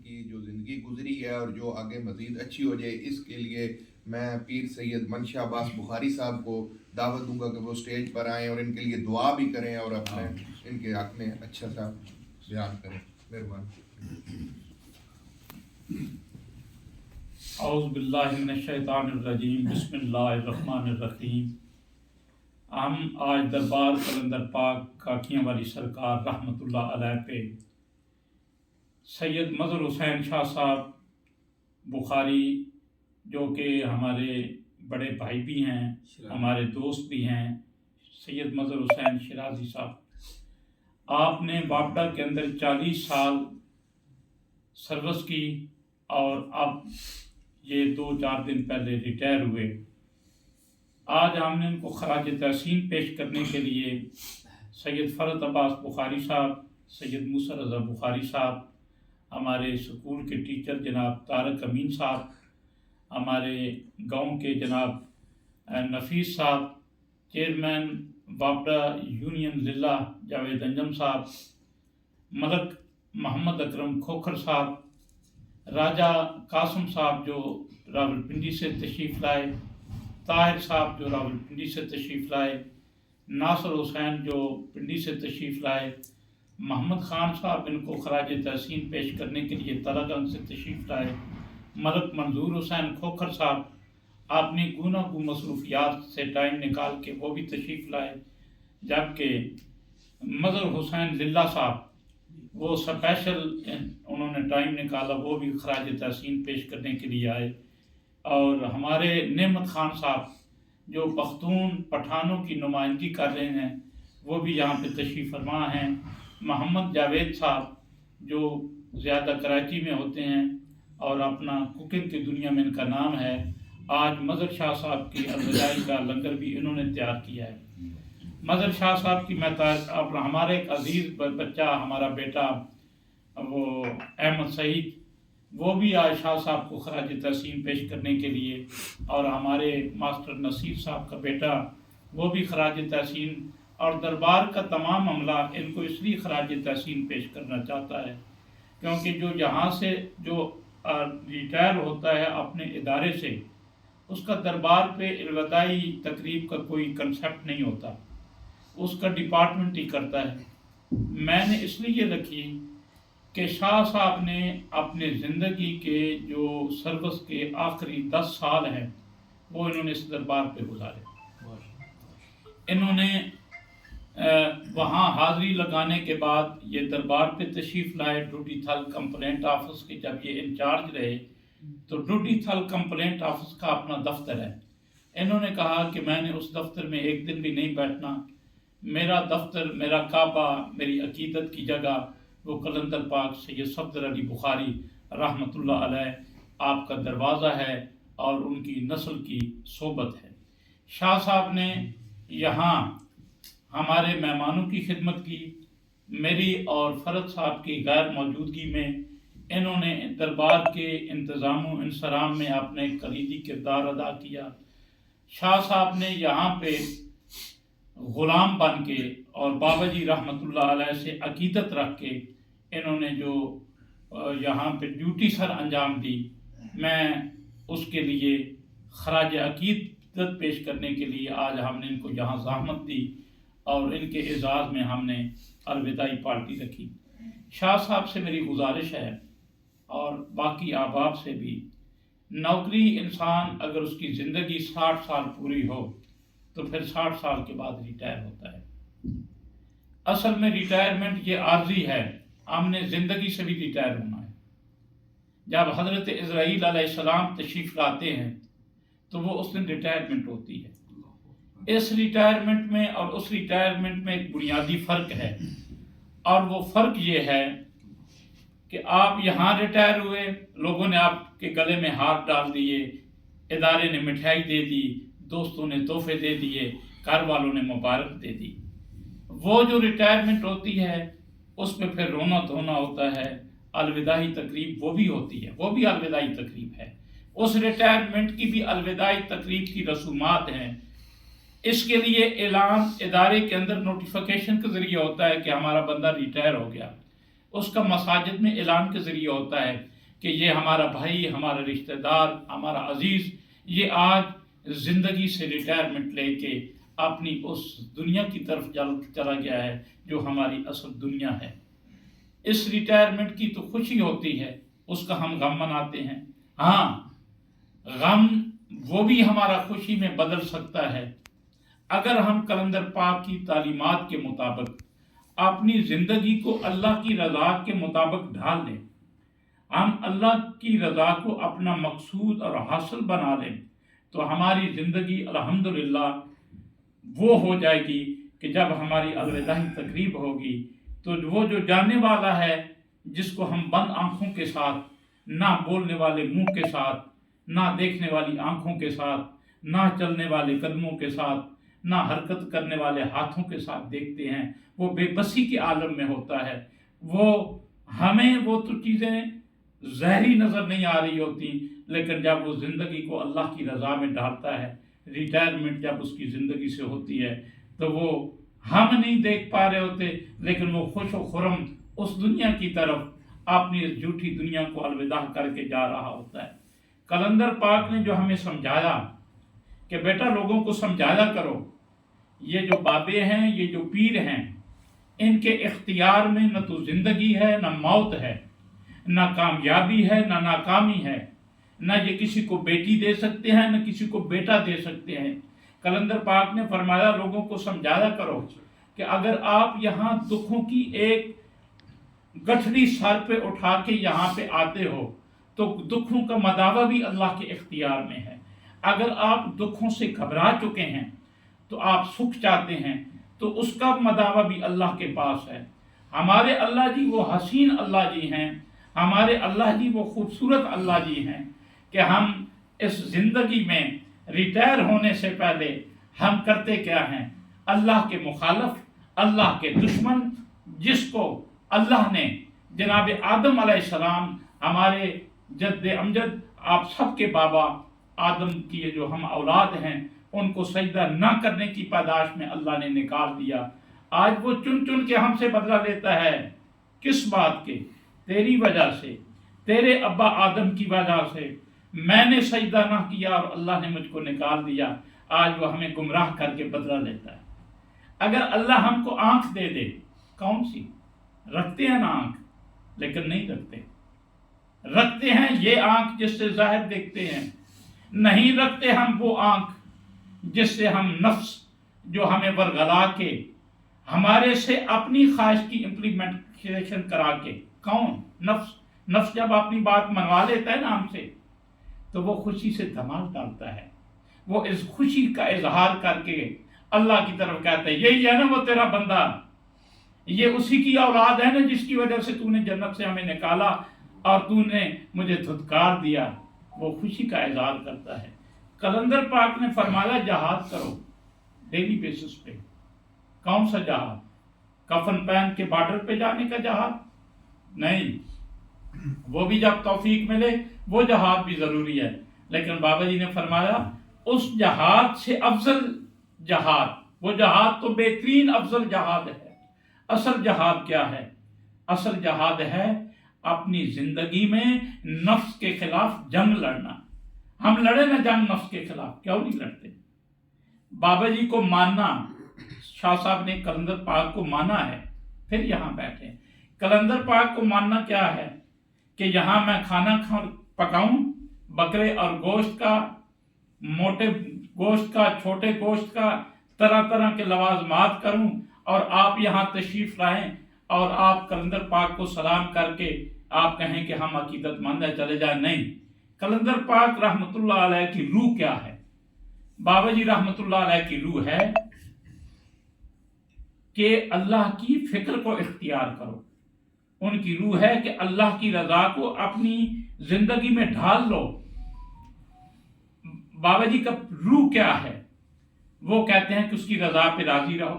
کی جو زندگی گزری ہے اور جو آگے مزید اچھی ہو جائے، اس کے لیے میں پیر سید منشا عباس بخاری صاحب کو دعوت دوں گا کہ وہ اسٹیج پر آئیں اور ان کے لیے دعا بھی کریں اور اپنے ان کے حق میں اچھا سا بیان کریں. مہربانی. اعوذ باللہ من الشیطان الرجیم. بسم اللہ الرحمن الرحیم. ہم آج دربار قلندر پاک کاکیاں والی سرکار رحمۃ اللہ علیہ پہ سید مظہر حسین شاہ صاحب بخاری، جو کہ ہمارے بڑے بھائی بھی ہیں، ہمارے دوست بھی ہیں، سید مظہر حسین شیرازی صاحب، آپ نے وابڈا کے اندر 40 سال سروس کی اور اب یہ 2-4 دن پہلے ریٹائر ہوئے. آج ہم نے ان کو خراج تحسین پیش کرنے کے لیے سید فرد عباس بخاری صاحب، سید موسیٰ رضا بخاری صاحب، ہمارے اسکول کے ٹیچر جناب طارق امین صاحب، ہمارے گاؤں کے جناب نفیس صاحب، چیئرمین وابڈا یونین ضلع جاوید انجم صاحب، ملک محمد اکرم کھوکھر صاحب، راجہ قاسم صاحب جو راولپنڈی سے تشریف لائے، طاہر صاحب جو راولپنڈی سے تشریف لائے، ناصر حسین جو پنڈی سے تشریف لائے، محمد خان صاحب ان کو خراج تحسین پیش کرنے کے لیے تلہ گنج سے تشریف لائے، ملک منظور حسین کھوکھر صاحب اپنی گوناگو مصروفیات سے ٹائم نکال کے وہ بھی تشریف لائے، جبکہ مظہر حسین ضلع صاحب وہ اسپیشل انہوں نے ٹائم نکالا، وہ بھی خراج تحسین پیش کرنے کے لیے آئے. اور ہمارے نعمت خان صاحب جو پختون پٹھانوں کی نمائندگی کر رہے ہیں وہ بھی یہاں پہ تشریف فرما ہیں. محمد جاوید صاحب جو زیادہ کراچی میں ہوتے ہیں اور اپنا کوکنگ کی دنیا میں ان کا نام ہے، آج مظہر شاہ صاحب کی الوداعی کا لنگر بھی انہوں نے تیار کیا ہے. مظہر شاہ صاحب کی ہمارے ایک عزیز بچہ، ہمارا بیٹا وہ احمد سعید، وہ بھی آج شاہ صاحب کو خراج تحسین پیش کرنے کے لیے، اور ہمارے ماسٹر نصیر صاحب کا بیٹا وہ بھی خراج تحسین، اور دربار کا تمام عملہ ان کو اس لیے خراج تحسین پیش کرنا چاہتا ہے کیونکہ جو یہاں سے جو ریٹائر ہوتا ہے اپنے ادارے سے، اس کا دربار پہ الوداعی تقریب کا کوئی کنسیپٹ نہیں ہوتا، اس کا ڈپارٹمنٹ ہی کرتا ہے. میں نے اس لیے رکھی کہ شاہ صاحب نے اپنے زندگی کے جو سروس کے آخری 10 سال ہیں وہ انہوں نے اس دربار پہ گزارے. انہوں نے وہاں حاضری لگانے کے بعد یہ دربار پہ تشریف لائے. ڈوٹی تھل کمپلینٹ آفس کے جب یہ انچارج رہے تو ڈوٹی تھل کمپلینٹ آفس کا اپنا دفتر ہے. انہوں نے کہا کہ میں نے اس دفتر میں ایک دن بھی نہیں بیٹھنا، میرا دفتر، میرا کعبہ، میری عقیدت کی جگہ وہ قلندر پاک سید صفدر علی بخاری رحمۃ اللہ علیہ آپ کا دروازہ ہے اور ان کی نسل کی صحبت ہے. شاہ صاحب نے یہاں ہمارے مہمانوں کی خدمت کی. میری اور فرد صاحب کی غیر موجودگی میں انہوں نے دربار کے انتظام و انصرام میں اپنے کلیدی کردار ادا کیا. شاہ صاحب نے یہاں پہ غلام بن کے اور بابا جی رحمۃ اللہ علیہ سے عقیدت رکھ کے انہوں نے جو یہاں پہ ڈیوٹی سر انجام دی، میں اس کے لیے خراج عقیدت پیش کرنے کے لیے آج ہم نے ان کو یہاں زحمت دی اور ان کے اعزاز میں ہم نے الوداعی پارٹی رکھی. شاہ صاحب سے میری گزارش ہے اور باقی احباب سے بھی، نوکری انسان اگر اس کی زندگی 60 سال پوری ہو تو پھر 60 سال کے بعد ریٹائر ہوتا ہے. اصل میں ریٹائرمنٹ یہ عارضی ہے، ہم نے زندگی سے بھی ریٹائر ہونا ہے. جب حضرت اسرائیل علیہ السلام تشریف لاتے ہیں تو وہ اس دن ریٹائرمنٹ ہوتی ہے. اس ریٹائرمنٹ میں اور اس ریٹائرمنٹ میں ایک بنیادی فرق ہے، اور وہ فرق یہ ہے کہ آپ یہاں ریٹائر ہوئے، لوگوں نے آپ کے گلے میں ہاتھ ڈال دیے، ادارے نے مٹھائی دے دی، دوستوں نے تحفے دے دیے، گھر والوں نے مبارک دے دی. وہ جو ریٹائرمنٹ ہوتی ہے اس میں پھر رونا دھونا ہوتا ہے، الوداعی تقریب وہ بھی ہوتی ہے، وہ بھی الوداعی تقریب ہے. اس ریٹائرمنٹ کی بھی الوداعی تقریب کی رسومات ہیں. اس کے لیے اعلان ادارے کے اندر نوٹیفیکیشن کے ذریعے ہوتا ہے کہ ہمارا بندہ ریٹائر ہو گیا. اس کا مساجد میں اعلان کے ذریعے ہوتا ہے. کہ یہ ہمارا بھائی، ہمارا رشتہ دار، ہمارا عزیز، یہ آج زندگی سے ریٹائرمنٹ لے کے اپنی اس دنیا کی طرف چلا گیا ہے جو ہماری اصل دنیا ہے۔ اس ریٹائرمنٹ کی تو خوشی ہوتی ہے، اس کا ہم غم مناتے ہیں۔ ہاں، غم وہ بھی ہمارا خوشی میں بدل سکتا ہے اگر ہم کلندر پاک کی تعلیمات کے مطابق اپنی زندگی کو اللہ کی رضا کے مطابق ڈھال لیں، ہم اللہ کی رضا کو اپنا مقصود اور حاصل بنا لیں، تو ہماری زندگی الحمدللہ وہ ہو جائے گی کہ جب ہماری الوداعی تقریب ہوگی تو وہ جو جانے والا ہے، جس کو ہم بند آنکھوں کے ساتھ، نہ بولنے والے منہ کے ساتھ، نہ دیکھنے والی آنکھوں کے ساتھ، نہ چلنے والے قدموں کے ساتھ، نہ حرکت کرنے والے ہاتھوں کے ساتھ دیکھتے ہیں، وہ بے بسی کے عالم میں ہوتا ہے۔ وہ ہمیں وہ تو چیزیں ظاہری نظر نہیں آ رہی ہوتی، لیکن جب وہ زندگی کو اللہ کی رضا میں ڈالتا ہے، ریٹائرمنٹ جب اس کی زندگی سے ہوتی ہے، تو وہ ہم نہیں دیکھ پا رہے ہوتے، لیکن وہ خوش و خرم اس دنیا کی طرف اپنی اس جھوٹی دنیا کو الوداع کر کے جا رہا ہوتا ہے۔ کلندر پاک نے جو ہمیں سمجھایا کہ بیٹا لوگوں کو سمجھایا کرو، یہ جو بابے ہیں، یہ جو پیر ہیں، ان کے اختیار میں نہ تو زندگی ہے، نہ موت ہے، نہ کامیابی ہے، نہ ناکامی ہے، نہ یہ کسی کو بیٹی دے سکتے ہیں، نہ کسی کو بیٹا دے سکتے ہیں۔ کلندر پاک نے فرمایا لوگوں کو سمجھایا کرو کہ اگر آپ یہاں دکھوں کی ایک گٹھڑی سر پہ اٹھا کے یہاں پہ آتے ہو تو دکھوں کا مداوع بھی اللہ کے اختیار میں ہے۔ اگر آپ دکھوں سے گھبرا چکے ہیں تو آپ سکھ چاہتے ہیں تو اس کا مداوع بھی اللہ کے پاس ہے۔ ہمارے اللہ جی وہ حسین اللہ جی ہیں، ہمارے اللہ جی وہ خوبصورت اللہ جی ہیں کہ ہم اس زندگی میں ریٹائر ہونے سے پہلے ہم کرتے کیا ہیں؟ اللہ کے مخالف، اللہ کے دشمن، جس کو اللہ نے جناب آدم علیہ السلام، ہمارے جد امجد، آپ سب کے بابا آدم کی جو ہم اولاد ہیں، ان کو سجدہ نہ کرنے کی پاداش میں اللہ نے نکال دیا۔ آج وہ چن چن کے ہم سے بدلہ لیتا ہے، کس بات کے؟ تیری وجہ سے، تیرے ابا آدم کی وجہ سے میں نے سجدہ نہ کیا اور اللہ نے مجھ کو نکال دیا۔ آج وہ ہمیں گمراہ کر کے بدلہ لیتا ہے۔ اگر اللہ ہم کو آنکھ دے دے، کون سی؟ رکھتے ہیں نا آنکھ، لیکن نہیں رکھتے۔ رکھتے ہیں یہ آنکھ جس سے ظاہر دیکھتے ہیں، نہیں رکھتے ہم وہ آنکھ جس سے ہم نفس جو ہمیں ورگلا کے ہمارے سے اپنی خواہش کی امپلیمنٹیشن کرا کے، کون؟ نفس جب اپنی بات منوا لیتا ہے نا ہم سے تو وہ خوشی سے دھمال ڈالتا ہے، وہ اس خوشی کا اظہار کر کے اللہ کی طرف کہتا ہے یہی ہے نا وہ تیرا بندہ، یہ اسی کی اولاد ہے نا جس کی وجہ سے تو نے جنت سے ہمیں نکالا اور تو نے مجھے دھتکار دیا۔ وہ خوشی کا اظہار کرتا ہے۔ کلندر پاک نے فرمایا جہاد کرو ڈیلی بیسس پہ۔ کون سا جہاد؟ کفن پہن کے بارڈر پہ جانے کا جہاد نہیں، وہ بھی جب توفیق ملے وہ جہاد بھی ضروری ہے، لیکن بابا جی نے فرمایا اس جہاد سے افضل جہاد، وہ جہاد تو بہترین افضل جہاد ہے۔ اصل جہاد کیا ہے؟ اصل جہاد ہے اپنی زندگی میں نفس کے خلاف جنگ لڑنا۔ ہم لڑے نا جنگ نفس کے خلاف، کیوں نہیں لڑتے؟ بابا جی کو ماننا، شاہ صاحب نے کلندر پاک کو مانا ہے، پھر یہاں بیٹھے۔ کلندر پاک کو ماننا کیا ہے؟ کہ یہاں میں کھانا پکاؤں، بکرے اور گوشت کا، موٹے گوشت کا، چھوٹے گوشت کا، طرح طرح کے لوازمات کروں، اور آپ یہاں تشریف لائیں اور آپ کلندر پاک کو سلام کر کے آپ کہیں کہ ہم عقیدت مند ہیں، چلے جائیں۔ نہیں، کلندر پاک رحمت اللہ علیہ کی روح کیا ہے؟ بابا جی رحمت اللہ علیہ کی روح ہے کہ اللہ کی فکر کو اختیار کرو۔ ان کی روح ہے کہ اللہ کی رضا کو اپنی زندگی میں ڈھال لو۔ بابا جی کا روح کیا ہے؟ وہ کہتے ہیں کہ اس کی رضا پہ راضی رہو۔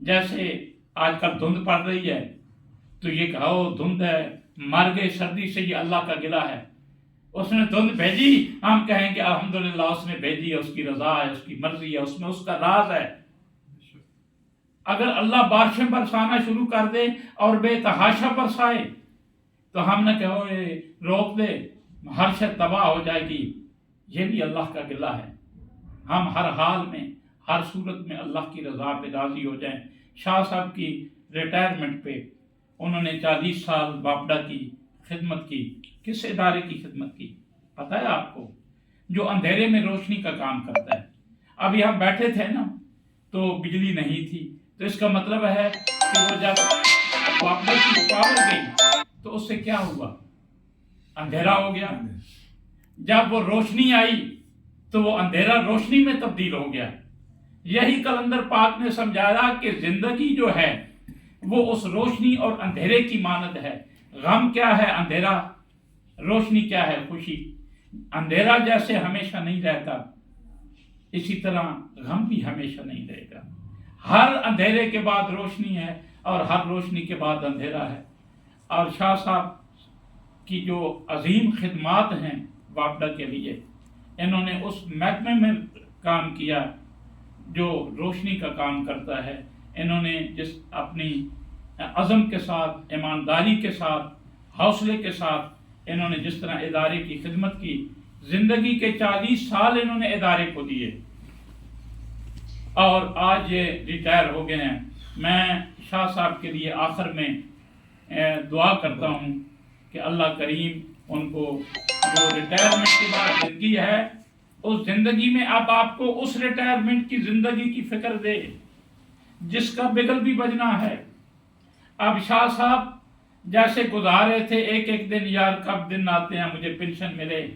جیسے آج کل دھند پڑ رہی ہے تو یہ کہو دھند ہے، مر گئے سردی سے، یہ اللہ کا گلہ ہے۔ اس نے دھند بھیجی، ہم کہیں کہ الحمدللہ اس نے بھیجی ہے، اس کی رضا ہے، اس کی مرضی ہے، اس میں اس کا راز ہے۔ اگر اللہ بارشیں برسانا شروع کر دے اور بے تحاشا برسائے تو ہم نہ کہو روک دے ہر شے تباہ ہو جائے گی، یہ بھی اللہ کا گلہ ہے۔ ہم ہر حال میں ہر صورت میں اللہ کی رضا پہ راضی ہو جائیں۔ شاہ صاحب کی ریٹائرمنٹ پہ انہوں نے 40 سال باپڈا کی خدمت کی۔ کس ادارے کی خدمت کی پتہ ہے آپ کو؟ جو اندھیرے میں روشنی کا کام کرتا ہے۔ ابھی ہم بیٹھے تھے نا تو بجلی نہیں تھی، تو اس کا مطلب ہے کہ وہ جب باپڈا کی پاور گئی تو اس سے کیا ہوا؟ اندھیرا ہو گیا۔ جب وہ روشنی آئی تو وہ اندھیرا روشنی میں تبدیل ہو گیا۔ یہی کلندر پاک نے سمجھایا کہ زندگی جو ہے وہ اس روشنی اور اندھیرے کی مانند ہے۔ غم کیا ہے؟ اندھیرا۔ روشنی کیا ہے؟ خوشی۔ اندھیرا جیسے ہمیشہ نہیں رہتا، اسی طرح غم بھی ہمیشہ نہیں رہے گا۔ ہر اندھیرے کے بعد روشنی ہے اور ہر روشنی کے بعد اندھیرا ہے۔ اور شاہ صاحب کی جو عظیم خدمات ہیں واپڈا کے لیے، انہوں نے اس محکمے میں کام کیا جو روشنی کا کام کرتا ہے۔ انہوں نے جس اپنی عزم کے ساتھ، ایمانداری کے ساتھ، حوصلے کے ساتھ انہوں نے جس طرح ادارے کی خدمت کی، زندگی کے 40 سال انہوں نے ادارے کو دیے اور آج یہ ریٹائر ہو گئے ہیں۔ میں شاہ صاحب کے لیے آخر میں دعا کرتا ہوں کہ اللہ کریم ان کو جو ریٹائرمنٹ کے بعد زندگی ہے، اس زندگی میں اب آپ کو اس ریٹائرمنٹ کی زندگی کی فکر دے جس کا بگل بھی بجنا ہے۔ اب شاہ صاحب جیسے گزارے تھے ایک ایک دن، یار کب دن آتے ہیں مجھے پینشن ملے،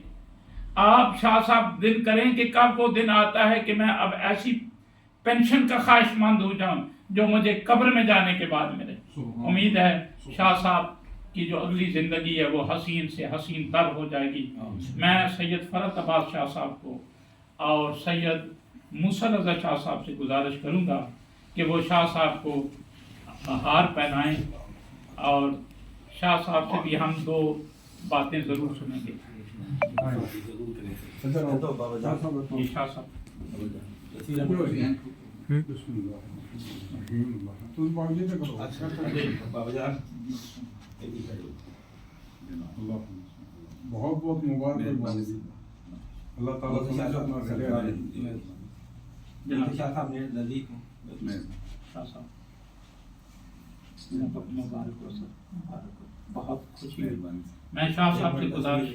آپ شاہ صاحب دن کریں کہ کب وہ دن آتا ہے کہ میں اب ایسی پینشن کا خواہش مند ہو جاؤں جو مجھے قبر میں جانے کے بعد ملے۔ امید ہے شاہ صاحب کی جو اگلی زندگی ہے وہ حسین سے حسین تر ہو جائے گی۔ میں سید فرحت عباس شاہ صاحب کو اور سید موسیٰ رضا شاہ صاحب سے گزارش کروں گا کہ وہ شاہ صاحب کو ہار پہنائیں، اور شاہ صاحب سے بھی ہم 2 باتیں ضرور سنیں گے۔ جی شاہ صاحب۔ بہت بہت مبارک اللہ تعالیٰ شاہ صاحب مبارک ہو سر، مبارک ہو، بہت خوشی ہوئی۔ میں شاہ صاحب سے گزارش